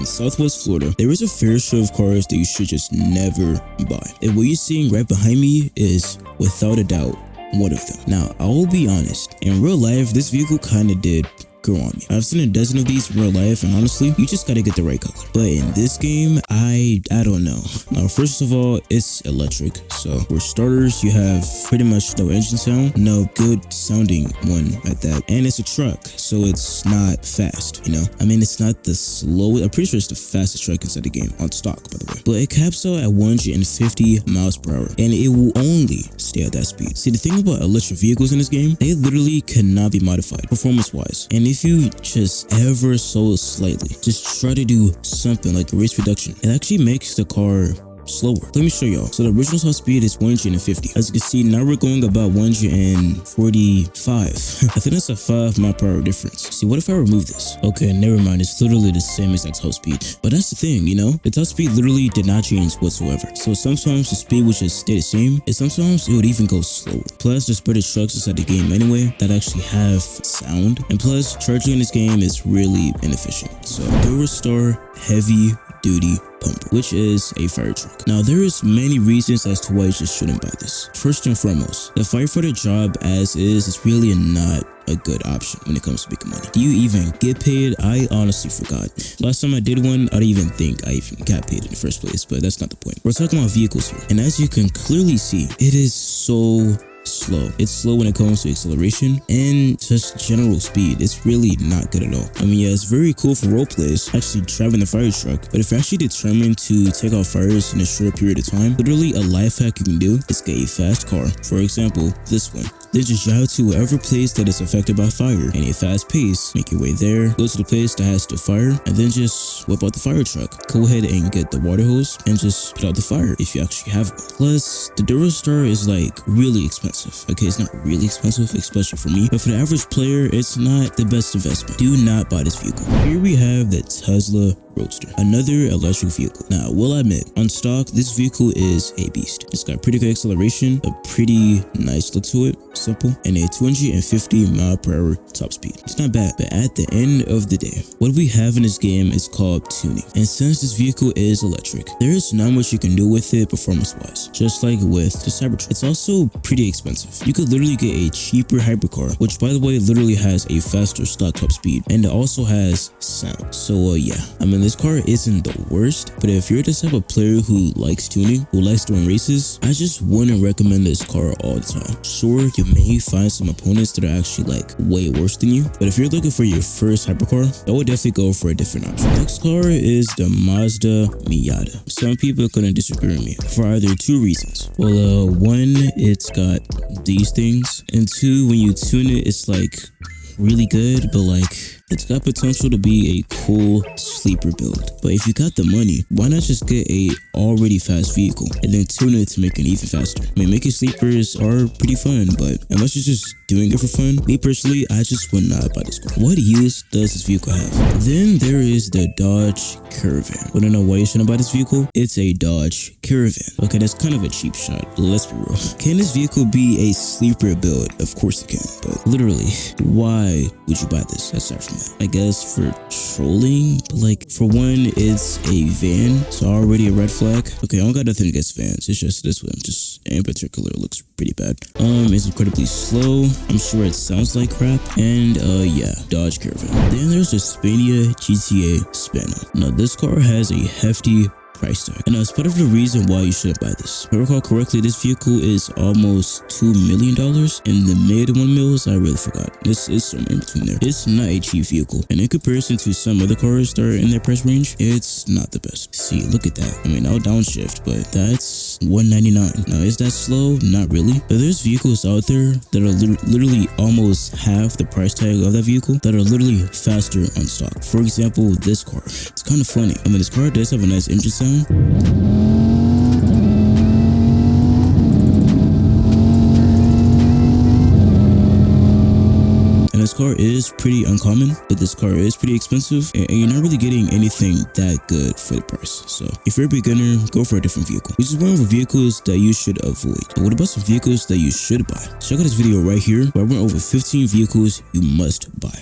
in Southwest Florida, there is a fair share of cars that you should just never buy. And what you're seeing right behind me is, without a doubt, one of them. Now, I will be honest, in real life, this vehicle kind of did grow on me. I've seen a dozen of these in real life, and honestly, you just gotta get the right color. But in this game, I don't know. Now, first of all, it's electric, so for starters, you have pretty much no engine sound, no good sounding one at that, and it's a truck, so it's not fast, you know? I mean, it's not the slowest. I'm pretty sure it's the fastest truck inside the game, on stock, by the way. But it caps out at 150 miles per hour, and it will only stay at that speed. See, the thing about electric vehicles in this game, they literally cannot be modified performance-wise, and if you just ever so slightly just try to do something like a race reduction, it actually makes the car slower. Let me show y'all. So the original top speed is 150. As you can see, now we're going about 145. I think that's a 5 mile per hour difference. See, what if I remove this? Okay, never mind. It's literally the same exact top speed. But that's the thing, you know? The top speed literally did not change whatsoever. So sometimes the speed would just stay the same, and sometimes it would even go slower. Plus, there's better trucks inside the game anyway that actually have sound. And plus, charging in this game is really inefficient. So Durastar Heavy Duty Pumper, which is a fire truck. Now, there is many reasons as to why you just shouldn't buy this. First and foremost, the firefighter job as is really not a good option when it comes to making money. Do you even get paid? I honestly forgot. Last time I did one, I don't even think I even got paid in the first place, but that's not the point. We're talking about vehicles here, and as you can clearly see, it is so slow. It's slow when it comes to acceleration and just general speed. It's really not good at all. I mean, yeah, it's very cool for role players actually driving the fire truck, but if you're actually determined to take out fires in a short period of time, literally a life hack you can do is get a fast car. For example, this one. Then just drive to wherever place that is affected by fire in a fast pace, make your way there, go to the place that has the fire, and then just whip out the fire truck. Go ahead and get the water hose and just put out the fire if you actually have one. Plus, the Durastar is like really expensive. Okay, it's not really expensive, especially for me, but for the average player, it's not the best investment. Do not buy this vehicle. Here we have the Tesla Roadster, another electric vehicle. Now, I will admit, on stock, this vehicle is a beast. It's got pretty good acceleration, a pretty nice look to it, simple, and a 250 mile per hour top speed. It's not bad, but at the end of the day, what we have in this game is called tuning. And since this vehicle is electric, there is not much you can do with it performance-wise, just like with the Cybertruck. It's also pretty expensive. You could literally get a cheaper hypercar, which by the way, literally has a faster stock top speed, and it also has sound. So yeah, I mean, this car isn't the worst, but if you're the type of player who likes tuning, who likes doing races, I just wouldn't recommend this car all the time. Sure, you may find some opponents that are actually like way worse than you, but if you're looking for your first hypercar, I would definitely go for a different option. Next car is the Mazda Miata. Some people are gonna disagree with me for either two reasons. Well, one, it's got these things, and two, when you tune it, it's like really good, but like it's got potential to be a cool sleeper build. But if you got the money, why not just get a already fast vehicle and then tune it to make it even faster? I mean, making sleepers are pretty fun, but unless you're just doing it for fun, me personally, I just would not buy this car. What use does this vehicle have? Then there is the Dodge Caravan. Wanna know why you shouldn't buy this vehicle? It's a Dodge Caravan. Okay, that's kind of a cheap shot, let's be real. Can this vehicle be a sleeper build? Of course it can, but literally, why would you buy this? Aside from that, I guess for trolling, but like for one, it's a van, so already a red flag. Okay, I don't got nothing against vans, it's just this one just in particular looks pretty bad. It's incredibly slow. I'm sure it sounds like crap, and yeah, Dodge Caravan. Then there's the Spania GTA Spano. Now this car has a hefty price tag, and that's part of the reason why you shouldn't buy this. If I recall correctly, this vehicle is almost $2 million, and the mid 1 mils, I really forgot. This is somewhere in between there. It's not a cheap vehicle, and in comparison to some other cars that are in their price range, it's not the best. See, look at that. I mean, I'll downshift, but that's $199. Now, is that slow? Not really, but there's vehicles out there that are literally almost half the price tag of that vehicle that are literally faster on stock. For example, this car. It's kind of funny. I mean, this car does have a nice engine sound. And this car is pretty uncommon, but this car is pretty expensive, and you're not really getting anything that good for the price. So if you're a beginner, go for a different vehicle. Which is one of the vehicles that you should avoid. But what about some vehicles that you should buy? Check out this video right here where I went over 15 vehicles you must buy.